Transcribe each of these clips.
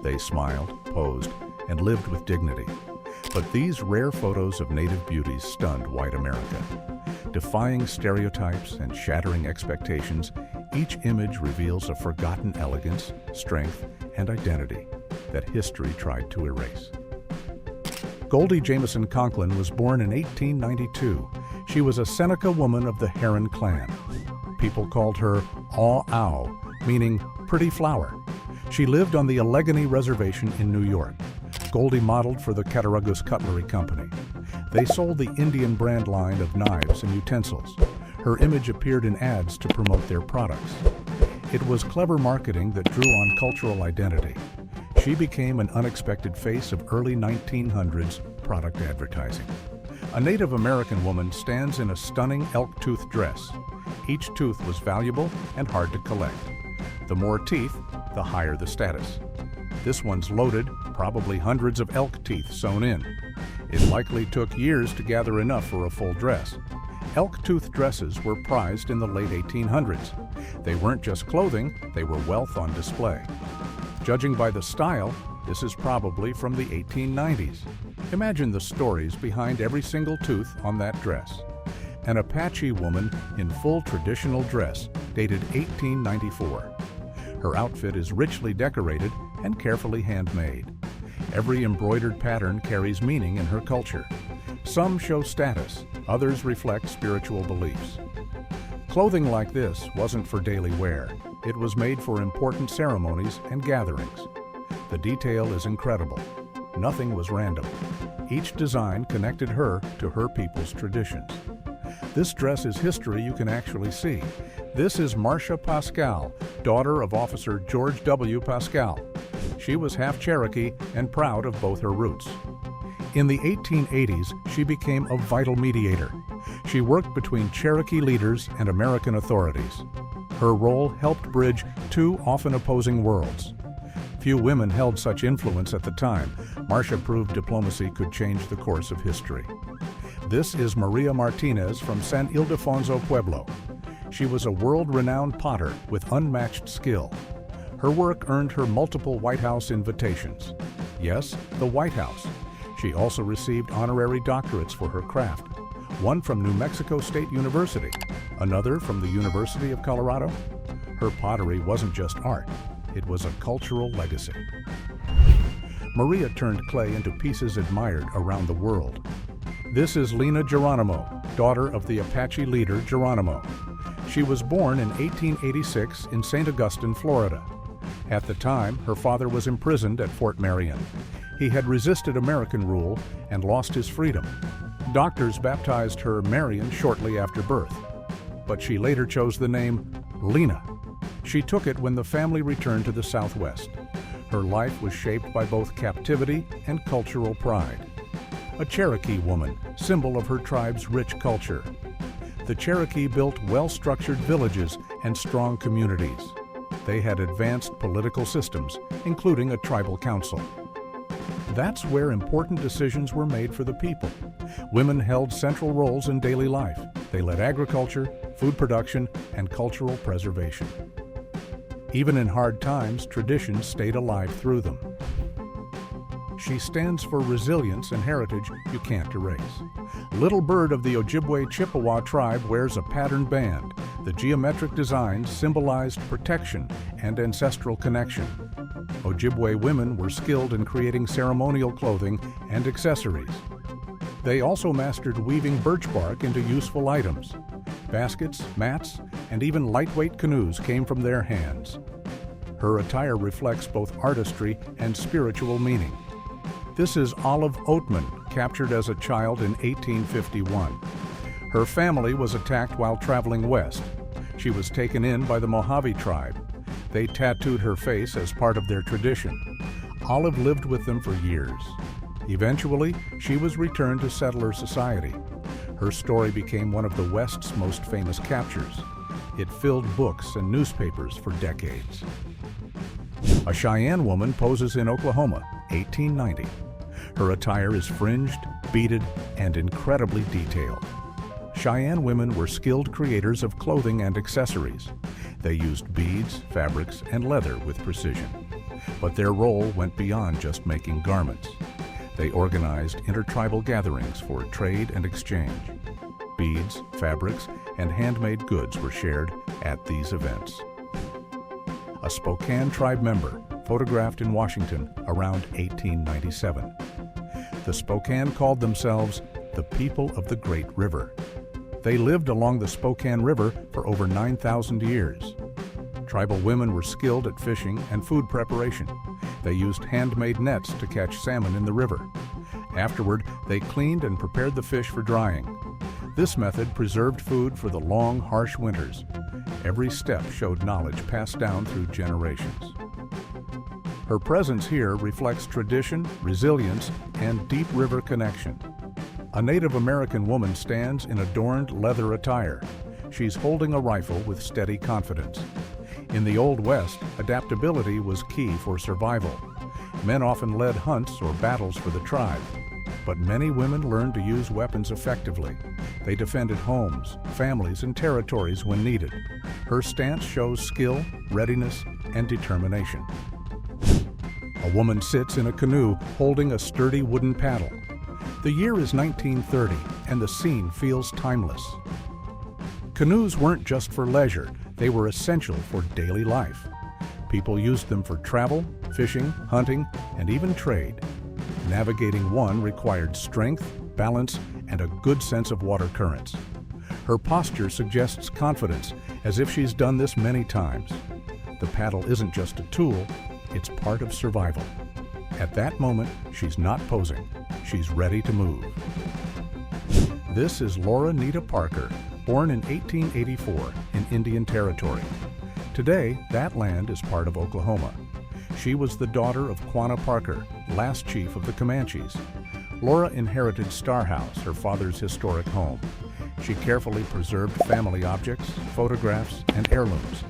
They smiled, posed, and lived with dignity. But these rare photos of native beauties stunned white America. Defying stereotypes and shattering expectations, each image reveals a forgotten elegance, strength, and identity that history tried to erase. Goldie Jameson Conklin was born in 1892. She was a Seneca woman of the Heron clan. People called her Aw-Ow, meaning pretty flower. She lived on the Allegheny Reservation in New York. Goldie modeled for the Cattaraugus Cutlery Company. They sold the Indian brand line of knives and utensils. Her image appeared in ads to promote their products. It was clever marketing that drew on cultural identity. She became an unexpected face of early 1900s product advertising. A Native American woman stands in a stunning elk tooth dress. Each tooth was valuable and hard to collect. The more teeth, the higher the status. This one's loaded, probably hundreds of elk teeth sewn in. It likely took years to gather enough for a full dress. Elk tooth dresses were prized in the late 1800s. They weren't just clothing, they were wealth on display. Judging by the style, this is probably from the 1890s. Imagine the stories behind every single tooth on that dress. An Apache woman in full traditional dress, dated 1894. Her outfit is richly decorated and carefully handmade. Every embroidered pattern carries meaning in her culture. Some show status, others reflect spiritual beliefs. Clothing like this wasn't for daily wear. It was made for important ceremonies and gatherings. The detail is incredible. Nothing was random. Each design connected her to her people's traditions. This dress is history you can actually see. This is Marsha Pascal, daughter of Officer George W. Pascal. She was half Cherokee and proud of both her roots. In the 1880s, she became a vital mediator. She worked between Cherokee leaders and American authorities. Her role helped bridge two often opposing worlds. Few women held such influence at the time. Marsha proved diplomacy could change the course of history. This is Maria Martinez from San Ildefonso, Pueblo. She was a world-renowned potter with unmatched skill. Her work earned her multiple White House invitations. Yes, the White House. She also received honorary doctorates for her craft. One from New Mexico State University, another from the University of Colorado. Her pottery wasn't just art, it was a cultural legacy. Maria turned clay into pieces admired around the world. This is Lena Geronimo, daughter of the Apache leader Geronimo. She was born in 1886 in St. Augustine, Florida. At the time, her father was imprisoned at Fort Marion. He had resisted American rule and lost his freedom. Doctors baptized her Marion shortly after birth, but she later chose the name Lena. She took it when the family returned to the Southwest. Her life was shaped by both captivity and cultural pride. A Cherokee woman, symbol of her tribe's rich culture. The Cherokee built well-structured villages and strong communities. They had advanced political systems, including a tribal council. That's where important decisions were made for the people. Women held central roles in daily life. They led agriculture, food production, and cultural preservation. Even in hard times, traditions stayed alive through them. She stands for resilience and heritage you can't erase. Little Bird of the Ojibwe Chippewa tribe wears a patterned band. The geometric designs symbolized protection and ancestral connection. Ojibwe women were skilled in creating ceremonial clothing and accessories. They also mastered weaving birch bark into useful items. Baskets, mats, and even lightweight canoes came from their hands. Her attire reflects both artistry and spiritual meaning. This is Olive Oatman, captured as a child in 1851. Her family was attacked while traveling west. She was taken in by the Mojave tribe. They tattooed her face as part of their tradition. Olive lived with them for years. Eventually, she was returned to settler society. Her story became one of the West's most famous captures. It filled books and newspapers for decades. A Cheyenne woman poses in Oklahoma, 1890. Her attire is fringed, beaded, and incredibly detailed. Cheyenne women were skilled creators of clothing and accessories. They used beads, fabrics, and leather with precision. But their role went beyond just making garments. They organized intertribal gatherings for trade and exchange. Beads, fabrics, and handmade goods were shared at these events. A Spokane tribe member, photographed in Washington around 1897. The Spokane called themselves the people of the Great River. They lived along the Spokane River for over 9,000 years. Tribal women were skilled at fishing and food preparation. They used handmade nets to catch salmon in the river. Afterward, they cleaned and prepared the fish for drying. This method preserved food for the long, harsh winters. Every step showed knowledge passed down through generations. Her presence here reflects tradition, resilience, and deep river connection. A Native American woman stands in adorned leather attire. She's holding a rifle with steady confidence. In the Old West, adaptability was key for survival. Men often led hunts or battles for the tribe, but many women learned to use weapons effectively. They defended homes, families, and territories when needed. Her stance shows skill, readiness, and determination. A woman sits in a canoe holding a sturdy wooden paddle. The year is 1930, and the scene feels timeless. Canoes weren't just for leisure, they were essential for daily life. People used them for travel, fishing, hunting, and even trade. Navigating one required strength, balance, and a good sense of water currents. Her posture suggests confidence, as if she's done this many times. The paddle isn't just a tool, it's part of survival. At that moment, she's not posing. She's ready to move. This is Laura Nita Parker, born in 1884 in Indian Territory. Today, that land is part of Oklahoma. She was the daughter of Quanah Parker, last chief of the Comanches. Laura inherited Star House, her father's historic home. She carefully preserved family objects, photographs, and heirlooms,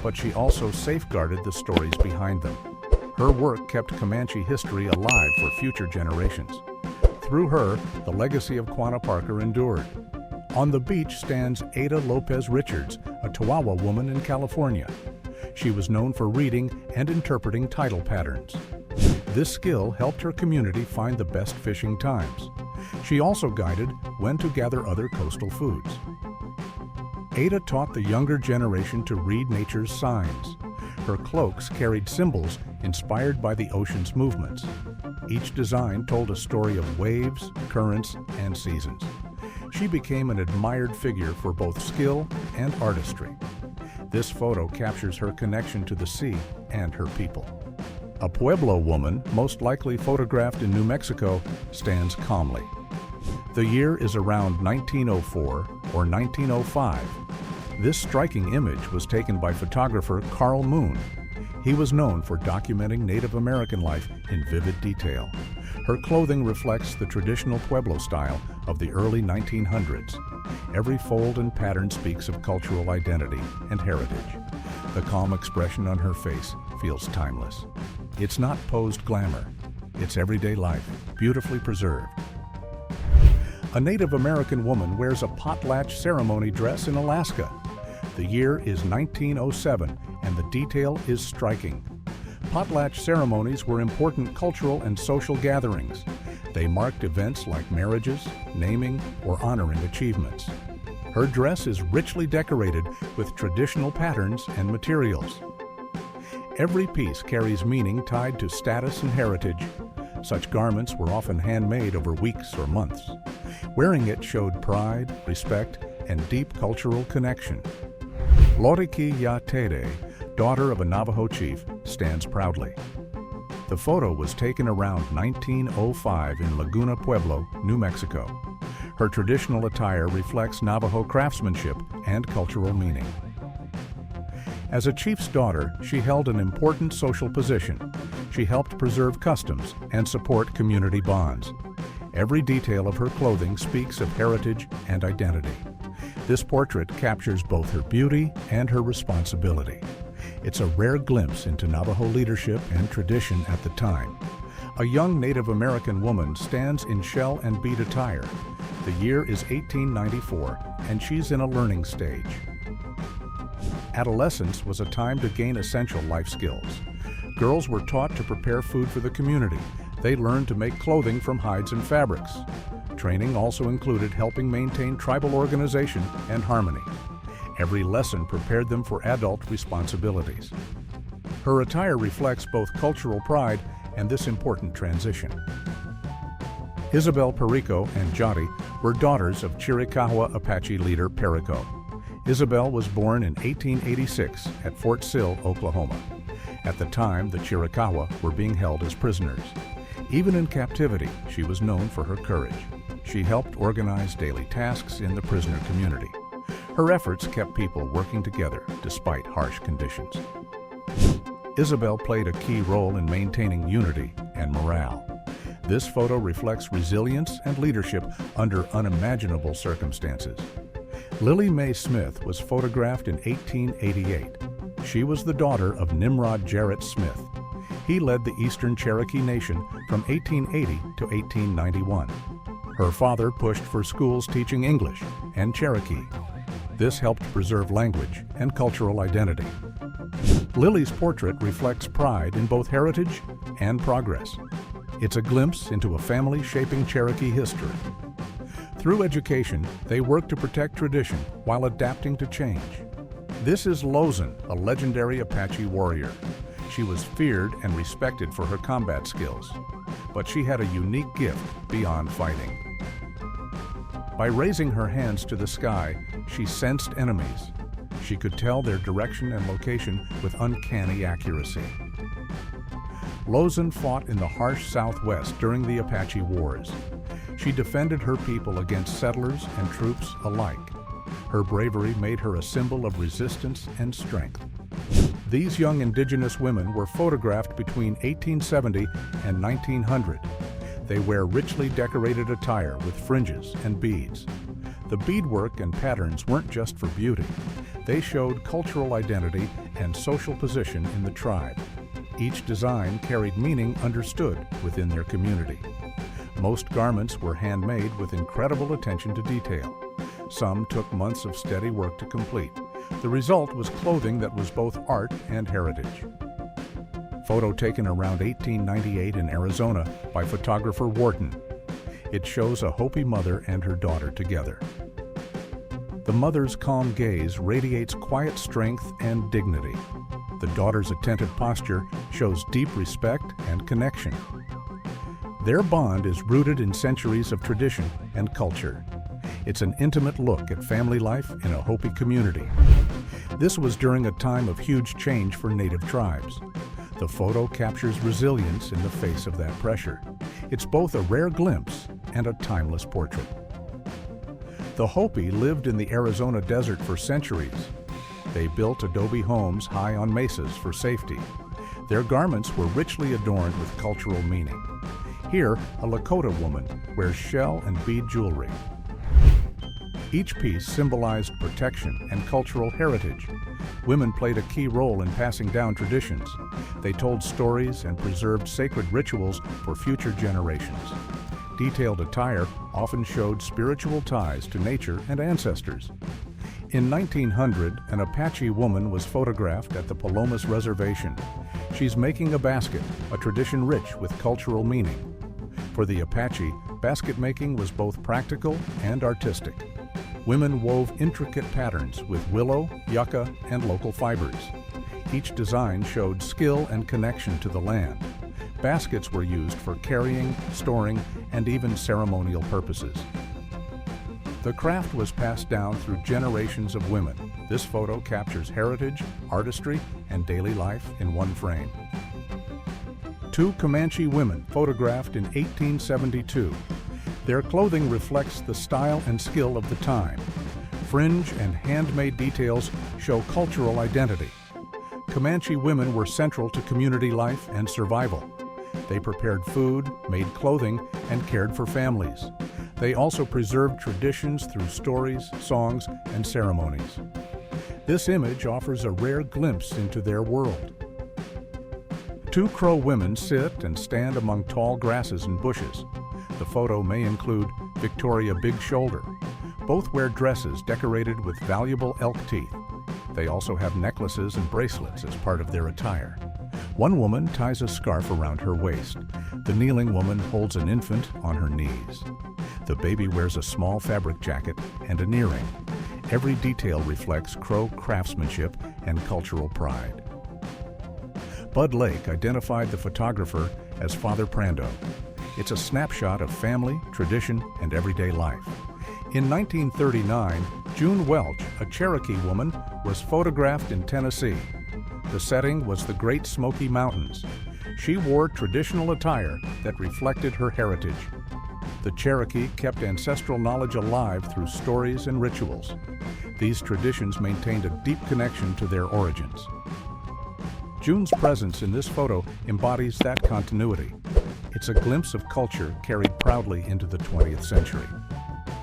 but she also safeguarded the stories behind them. Her work kept Comanche history alive for future generations. Through her, the legacy of Quanah Parker endured. On the beach stands Ada Lopez Richards, a Chihuahua woman in California. She was known for reading and interpreting tidal patterns. This skill helped her community find the best fishing times. She also guided when to gather other coastal foods. Ada taught the younger generation to read nature's signs. Her cloaks carried symbols inspired by the ocean's movements. Each design told a story of waves, currents, and seasons. She became an admired figure for both skill and artistry. This photo captures her connection to the sea and her people. A Pueblo woman, most likely photographed in New Mexico, stands calmly. The year is around 1904 or 1905. This striking image was taken by photographer Carl Moon. He was known for documenting Native American life in vivid detail. Her clothing reflects the traditional Pueblo style of the early 1900s. Every fold and pattern speaks of cultural identity and heritage. The calm expression on her face feels timeless. It's not posed glamour. It's everyday life, beautifully preserved. A Native American woman wears a potlatch ceremony dress in Alaska. The year is 1907, and the detail is striking. Potlatch ceremonies were important cultural and social gatherings. They marked events like marriages, naming, or honoring achievements. Her dress is richly decorated with traditional patterns and materials. Every piece carries meaning tied to status and heritage. Such garments were often handmade over weeks or months. Wearing it showed pride, respect, and deep cultural connection. Loriki Yatere, daughter of a Navajo chief, stands proudly. The photo was taken around 1905 in Laguna, Pueblo, New Mexico. Her traditional attire reflects Navajo craftsmanship and cultural meaning. As a chief's daughter, she held an important social position. She helped preserve customs and support community bonds. Every detail of her clothing speaks of heritage and identity. This portrait captures both her beauty and her responsibility. It's a rare glimpse into Navajo leadership and tradition at the time. A young Native American woman stands in shell and bead attire. The year is 1894, and she's in a learning stage. Adolescence was a time to gain essential life skills. Girls were taught to prepare food for the community. They learned to make clothing from hides and fabrics. Training also included helping maintain tribal organization and harmony. Every lesson prepared them for adult responsibilities. Her attire reflects both cultural pride and this important transition. Isabel Perico and Jotty were daughters of Chiricahua Apache leader Perico. Isabel was born in 1886 at Fort Sill, Oklahoma. At the time, the Chiricahua were being held as prisoners. Even in captivity, she was known for her courage. She helped organize daily tasks in the prisoner community. Her efforts kept people working together despite harsh conditions. Isabel played a key role in maintaining unity and morale. This photo reflects resilience and leadership under unimaginable circumstances. Lily Mae Smith was photographed in 1888. She was the daughter of Nimrod Jarrett Smith. He led the Eastern Cherokee Nation from 1880 to 1891. Her father pushed for schools teaching English and Cherokee. This helped preserve language and cultural identity. Lily's portrait reflects pride in both heritage and progress. It's a glimpse into a family shaping Cherokee history. Through education, they work to protect tradition while adapting to change. This is Lozan, a legendary Apache warrior. She was feared and respected for her combat skills, but she had a unique gift beyond fighting. By raising her hands to the sky, she sensed enemies. She could tell their direction and location with uncanny accuracy. Lozan fought in the harsh Southwest during the Apache Wars. She defended her people against settlers and troops alike. Her bravery made her a symbol of resistance and strength. These young indigenous women were photographed between 1870 and 1900. They wear richly decorated attire with fringes and beads. The beadwork and patterns weren't just for beauty. They showed cultural identity and social position in the tribe. Each design carried meaning understood within their community. Most garments were handmade with incredible attention to detail. Some took months of steady work to complete. The result was clothing that was both art and heritage. Photo taken around 1898 in Arizona by photographer Wharton. It shows a Hopi mother and her daughter together. The mother's calm gaze radiates quiet strength and dignity. The daughter's attentive posture shows deep respect and connection. Their bond is rooted in centuries of tradition and culture. It's an intimate look at family life in a Hopi community. This was during a time of huge change for native tribes. The photo captures resilience in the face of that pressure. It's both a rare glimpse and a timeless portrait. The Hopi lived in the Arizona desert for centuries. They built adobe homes high on mesas for safety. Their garments were richly adorned with cultural meaning. Here, a Lakota woman wears shell and bead jewelry. Each piece symbolized protection and cultural heritage. Women played a key role in passing down traditions. They told stories and preserved sacred rituals for future generations. Detailed attire often showed spiritual ties to nature and ancestors. In 1900, an Apache woman was photographed at the Palomas Reservation. She's making a basket, a tradition rich with cultural meaning. For the Apache, basket making was both practical and artistic. Women wove intricate patterns with willow, yucca, and local fibers. Each design showed skill and connection to the land. Baskets were used for carrying, storing, and even ceremonial purposes. The craft was passed down through generations of women. This photo captures heritage, artistry, and daily life in one frame. Two Comanche women photographed in 1872. Their clothing reflects the style and skill of the time. Fringe and handmade details show cultural identity. Comanche women were central to community life and survival. They prepared food, made clothing, and cared for families. They also preserved traditions through stories, songs, and ceremonies. This image offers a rare glimpse into their world. Two Crow women sit and stand among tall grasses and bushes. The photo may include Victoria Big Shoulder. Both wear dresses decorated with valuable elk teeth. They also have necklaces and bracelets as part of their attire. One woman ties a scarf around her waist. The kneeling woman holds an infant on her knees. The baby wears a small fabric jacket and an earring. Every detail reflects Crow craftsmanship and cultural pride. Bud Lake identified the photographer as Father Prando. It's a snapshot of family, tradition, and everyday life. In 1939, June Welch, a Cherokee woman, was photographed in Tennessee. The setting was the Great Smoky Mountains. She wore traditional attire that reflected her heritage. The Cherokee kept ancestral knowledge alive through stories and rituals. These traditions maintained a deep connection to their origins. June's presence in this photo embodies that continuity. It's a glimpse of culture carried proudly into the 20th century.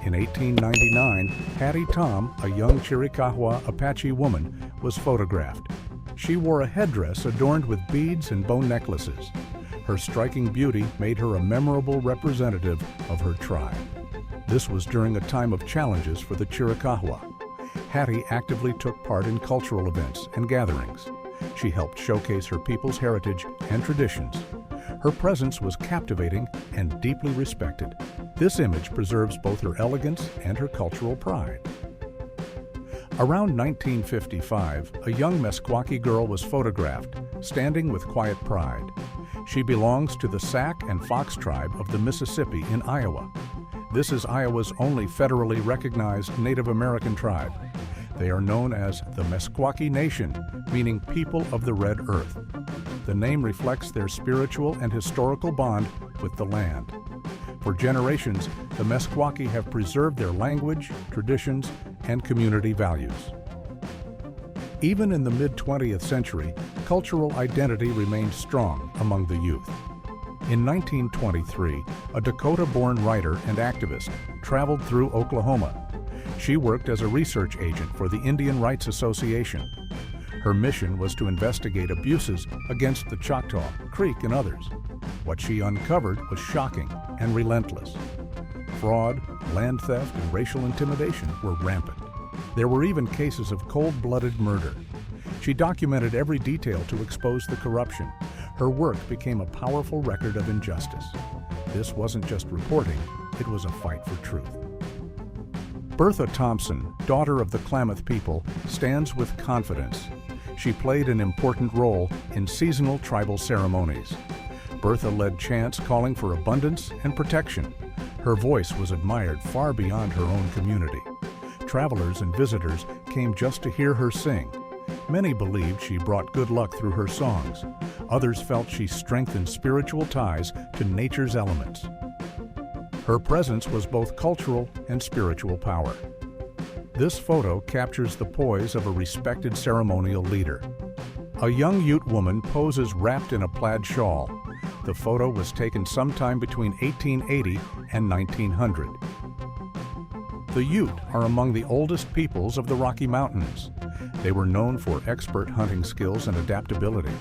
In 1899, Hattie Tom, a young Chiricahua Apache woman, was photographed. She wore a headdress adorned with beads and bone necklaces. Her striking beauty made her a memorable representative of her tribe. This was during a time of challenges for the Chiricahua. Hattie actively took part in cultural events and gatherings. She helped showcase her people's heritage and traditions. Her presence was captivating and deeply respected. This image preserves both her elegance and her cultural pride. Around 1955, a young Meskwaki girl was photographed, standing with quiet pride. She belongs to the Sac and Fox tribe of the Mississippi in Iowa. This is Iowa's only federally recognized Native American tribe. They are known as the Meskwaki Nation, meaning people of the Red Earth. The name reflects their spiritual and historical bond with the land. For generations, the Meskwaki have preserved their language, traditions, and community values. Even in the mid-20th century, cultural identity remained strong among the youth. In 1923, a Dakota-born writer and activist traveled through Oklahoma. She worked as a research agent for the Indian Rights Association. Her mission was to investigate abuses against the Choctaw, Creek, and others. What she uncovered was shocking and relentless. Fraud, land theft, and racial intimidation were rampant. There were even cases of cold-blooded murder. She documented every detail to expose the corruption. Her work became a powerful record of injustice. This wasn't just reporting, it was a fight for truth. Bertha Thompson, daughter of the Klamath people, stands with confidence. She played an important role in seasonal tribal ceremonies. Bertha led chants calling for abundance and protection. Her voice was admired far beyond her own community. Travelers and visitors came just to hear her sing. Many believed she brought good luck through her songs. Others felt she strengthened spiritual ties to nature's elements. Her presence was both cultural and spiritual power. This photo captures the poise of a respected ceremonial leader. A young Ute woman poses wrapped in a plaid shawl. The photo was taken sometime between 1880 and 1900. The Ute are among the oldest peoples of the Rocky Mountains. They were known for expert hunting skills and adaptability.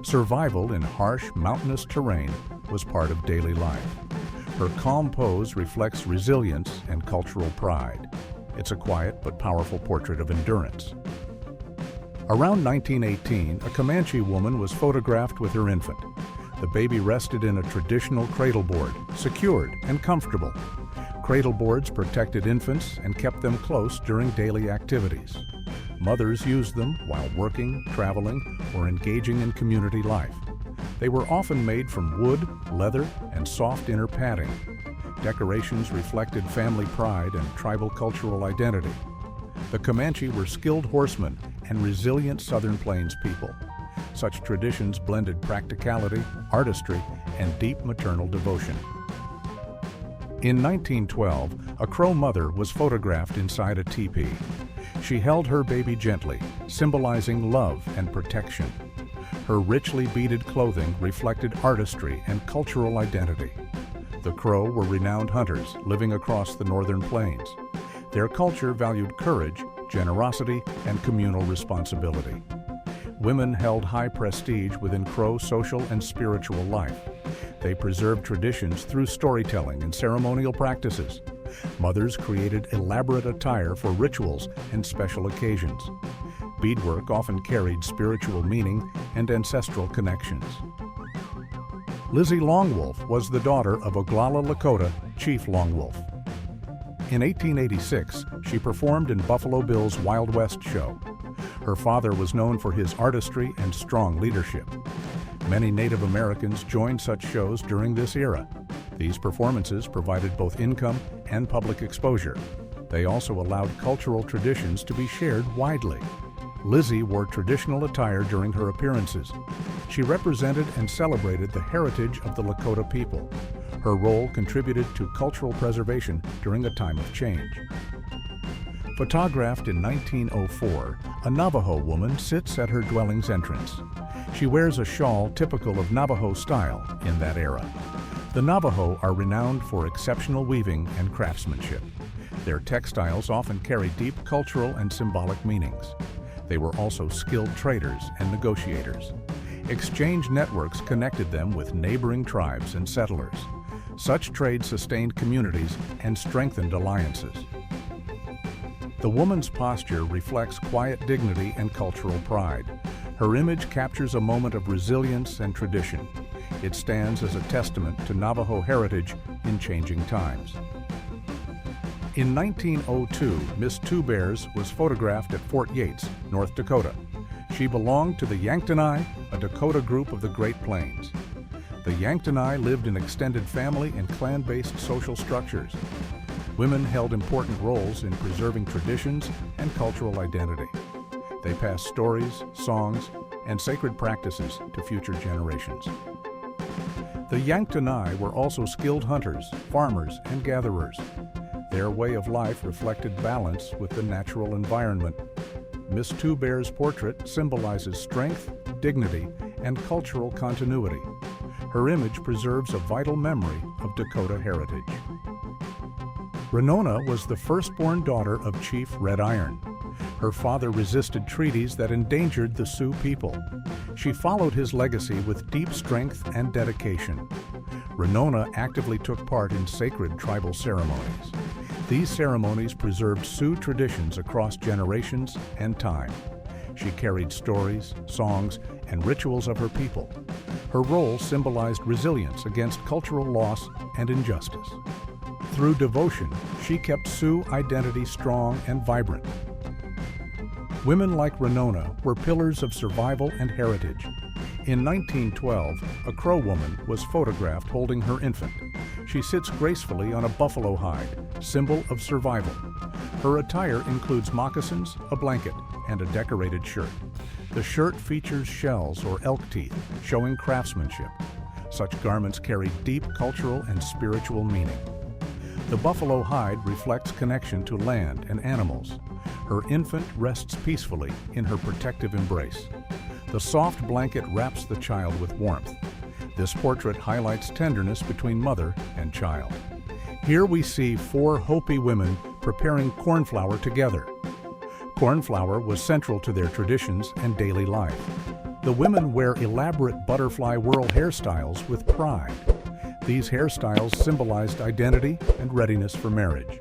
Survival in harsh, mountainous terrain was part of daily life. Her calm pose reflects resilience and cultural pride. It's a quiet but powerful portrait of endurance. Around 1918, a Comanche woman was photographed with her infant. The baby rested in a traditional cradle board, secured and comfortable. Cradle boards protected infants and kept them close during daily activities. Mothers used them while working, traveling, or engaging in community life. They were often made from wood, leather, and soft inner padding. Decorations reflected family pride and tribal cultural identity. The Comanche were skilled horsemen and resilient Southern Plains people. Such traditions blended practicality, artistry, and deep maternal devotion. In 1912, a Crow mother was photographed inside a teepee. She held her baby gently, symbolizing love and protection. Her richly beaded clothing reflected artistry and cultural identity. The Crow were renowned hunters living across the northern plains. Their culture valued courage, generosity, and communal responsibility. Women held high prestige within Crow social and spiritual life. They preserved traditions through storytelling and ceremonial practices. Mothers created elaborate attire for rituals and special occasions. Beadwork often carried spiritual meaning and ancestral connections. Lizzie Longwolf was the daughter of Oglala Lakota Chief Longwolf. In 1886, she performed in Buffalo Bill's Wild West show. Her father was known for his artistry and strong leadership. Many Native Americans joined such shows during this era. These performances provided both income and public exposure. They also allowed cultural traditions to be shared widely. Lizzie wore traditional attire during her appearances. She represented and celebrated the heritage of the Lakota people. Her role contributed to cultural preservation during a time of change. Photographed in 1904, a Navajo woman sits at her dwelling's entrance. She wears a shawl typical of Navajo style in that era. The Navajo are renowned for exceptional weaving and craftsmanship. Their textiles often carry deep cultural and symbolic meanings. They were also skilled traders and negotiators. Exchange networks connected them with neighboring tribes and settlers. Such trade sustained communities and strengthened alliances. The woman's posture reflects quiet dignity and cultural pride. Her image captures a moment of resilience and tradition. It stands as a testament to Navajo heritage in changing times. In 1902, Miss Two Bears was photographed at Fort Yates, North Dakota. She belonged to the Yanktonai, a Dakota group of the Great Plains. The Yanktonai lived in extended family and clan-based social structures. Women held important roles in preserving traditions and cultural identity. They passed stories, songs, and sacred practices to future generations. The Yanktonai were also skilled hunters, farmers, and gatherers. Their way of life reflected balance with the natural environment. Miss Two Bear's portrait symbolizes strength, dignity, and cultural continuity. Her image preserves a vital memory of Dakota heritage. Renona was the firstborn daughter of Chief Red Iron. Her father resisted treaties that endangered the Sioux people. She followed his legacy with deep strength and dedication. Renona actively took part in sacred tribal ceremonies. These ceremonies preserved Sioux traditions across generations and time. She carried stories, songs, and rituals of her people. Her role symbolized resilience against cultural loss and injustice. Through devotion, she kept Sioux identity strong and vibrant. Women like Renona were pillars of survival and heritage. In 1912, a Crow woman was photographed holding her infant. She sits gracefully on a buffalo hide, symbol of survival. Her attire includes moccasins, a blanket, and a decorated shirt. The shirt features shells or elk teeth, showing craftsmanship. Such garments carry deep cultural and spiritual meaning. The buffalo hide reflects connection to land and animals. Her infant rests peacefully in her protective embrace. The soft blanket wraps the child with warmth. This portrait highlights tenderness between mother and child. Here we see four Hopi women preparing corn flour together. Corn flour was central to their traditions and daily life. The women wear elaborate butterfly whirl hairstyles with pride. These hairstyles symbolized identity and readiness for marriage.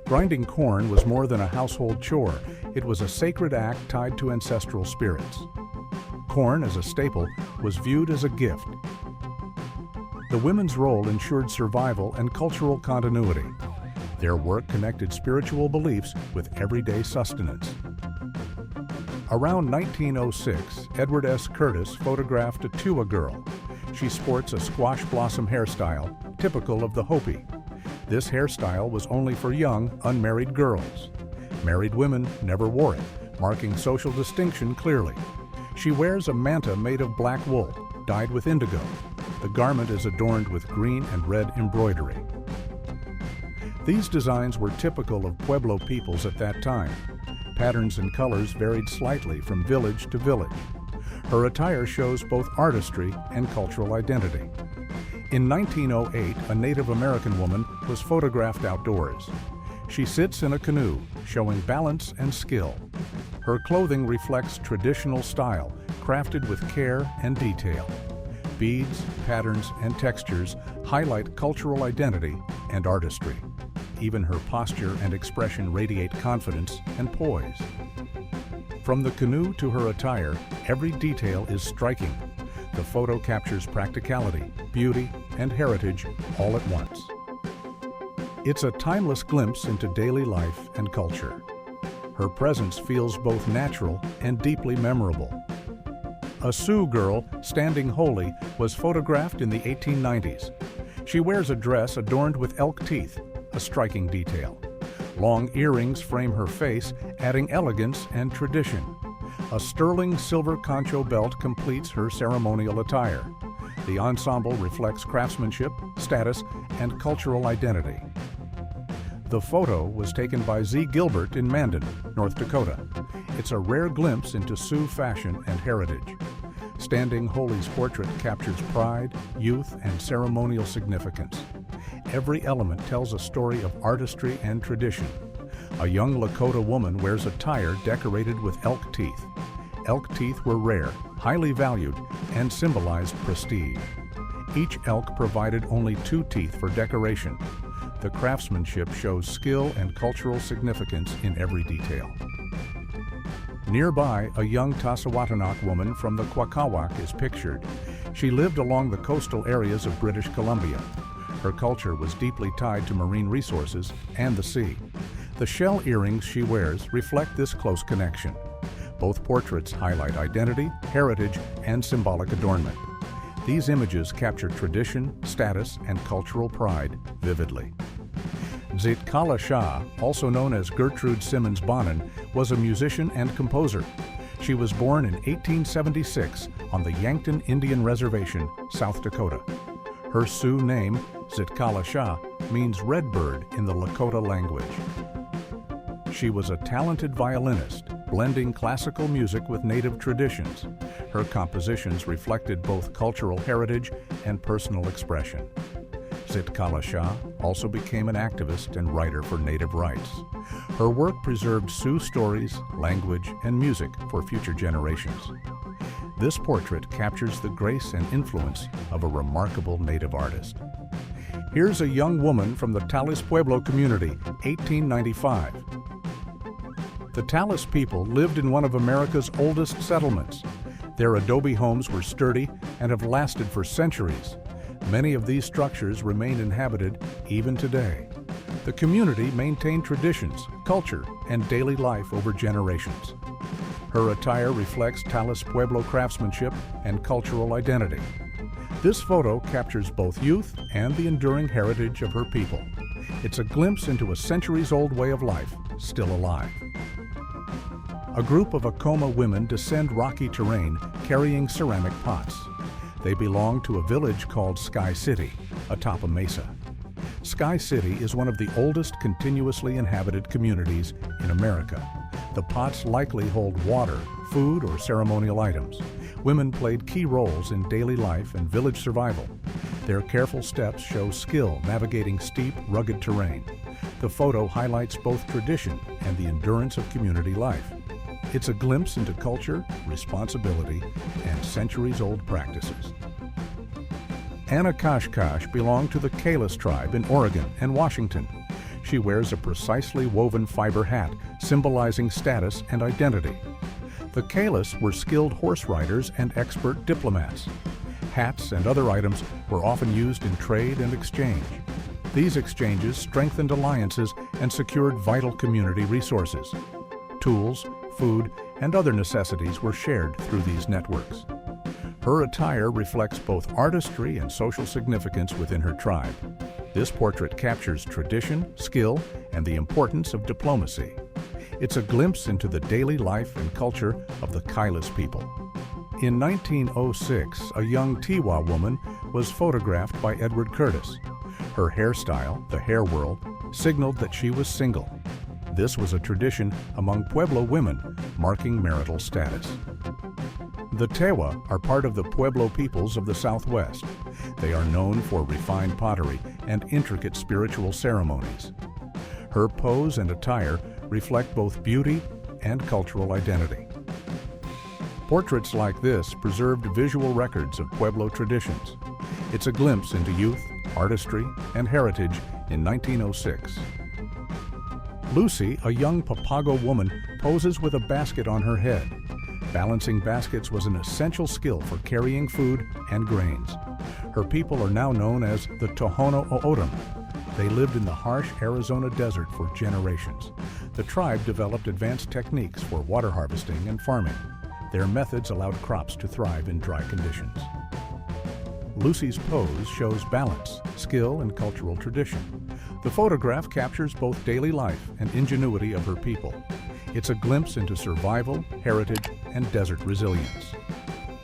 Grinding corn was more than a household chore. It was a sacred act tied to ancestral spirits. Corn, as a staple, was viewed as a gift. The women's role ensured survival and cultural continuity. Their work connected spiritual beliefs with everyday sustenance. Around 1906, Edward S. Curtis photographed a Tewa girl. She sports a squash blossom hairstyle, typical of the Hopi. This hairstyle was only for young, unmarried girls. Married women never wore it, marking social distinction clearly. She wears a manta made of black wool, dyed with indigo. The garment is adorned with green and red embroidery. These designs were typical of Pueblo peoples at that time. Patterns and colors varied slightly from village to village. Her attire shows both artistry and cultural identity. In 1908, a Native American woman was photographed outdoors. She sits in a canoe, showing balance and skill. Her clothing reflects traditional style, crafted with care and detail. Beads, patterns, and textures highlight cultural identity and artistry. Even her posture and expression radiate confidence and poise. From the canoe to her attire, every detail is striking. The photo captures practicality, beauty, and heritage all at once. It's a timeless glimpse into daily life and culture. Her presence feels both natural and deeply memorable. A Sioux girl standing holy was photographed in the 1890s. She wears a dress adorned with elk teeth, a striking detail. Long earrings frame her face, adding elegance and tradition. A sterling silver concho belt completes her ceremonial attire. The ensemble reflects craftsmanship, status, and cultural identity. The photo was taken by Z. Gilbert in Mandan, North Dakota. It's a rare glimpse into Sioux fashion and heritage. Standing Holy's portrait captures pride, youth, and ceremonial significance. Every element tells a story of artistry and tradition. A young Lakota woman wears attire decorated with elk teeth. Elk teeth were rare, highly valued, and symbolized prestige. Each elk provided only 2 teeth for decoration. The craftsmanship shows skill and cultural significance in every detail. Nearby, a young Tassawattanock woman from the Kwakawak is pictured. She lived along the coastal areas of British Columbia. Her culture was deeply tied to marine resources and the sea. The shell earrings she wears reflect this close connection. Both portraits highlight identity, heritage, and symbolic adornment. These images capture tradition, status, and cultural pride vividly. Zitkala Shah, also known as Gertrude Simmons Bonin, was a musician and composer. She was born in 1876 on the Yankton Indian Reservation, South Dakota. Her Sioux name, Zitkala Shah, means red bird in the Lakota language. She was a talented violinist, blending classical music with native traditions. Her compositions reflected both cultural heritage and personal expression. Zitkala Shah also became an activist and writer for native rights. Her work preserved Sioux stories, language, and music for future generations. This portrait captures the grace and influence of a remarkable native artist. Here's a young woman from the Talis Pueblo community, 1895. The Talis people lived in one of America's oldest settlements. Their adobe homes were sturdy and have lasted for centuries. Many of these structures remain inhabited even today. The community maintained traditions, culture, and daily life over generations. Her attire reflects Talis Pueblo craftsmanship and cultural identity. This photo captures both youth and the enduring heritage of her people. It's a glimpse into a centuries-old way of life, still alive. A group of Acoma women descend rocky terrain carrying ceramic pots. They belong to a village called Sky City, atop a mesa. Sky City is one of the oldest continuously inhabited communities in America. The pots likely hold water, food, or ceremonial items. Women played key roles in daily life and village survival. Their careful steps show skill navigating steep, rugged terrain. The photo highlights both tradition and the endurance of community life. It's a glimpse into culture, responsibility, and centuries-old practices. Anna Kashkash belonged to the Kalis tribe in Oregon and Washington. She wears a precisely woven fiber hat, symbolizing status and identity. The Kalis were skilled horse riders and expert diplomats. Hats and other items were often used in trade and exchange. These exchanges strengthened alliances and secured vital community resources. Tools, food, and other necessities were shared through these networks. Her attire reflects both artistry and social significance within her tribe. This portrait captures tradition, skill, and the importance of diplomacy. It's a glimpse into the daily life and culture of the Kalis people. In 1906, a young Tiwa woman was photographed by Edward Curtis. Her hairstyle, the hair whirl, signaled that she was single. This was a tradition among Pueblo women, marking marital status. The Tewa are part of the Pueblo peoples of the Southwest. They are known for refined pottery and intricate spiritual ceremonies. Her pose and attire reflect both beauty and cultural identity. Portraits like this preserved visual records of Pueblo traditions. It's a glimpse into youth, artistry, and heritage in 1906. Lucy, a young Papago woman, poses with a basket on her head. Balancing baskets was an essential skill for carrying food and grains. Her people are now known as the Tohono O'odham. They lived in the harsh Arizona desert for generations. The tribe developed advanced techniques for water harvesting and farming. Their methods allowed crops to thrive in dry conditions. Lucy's pose shows balance, skill, and cultural tradition. The photograph captures both daily life and ingenuity of her people. It's a glimpse into survival, heritage, and desert resilience.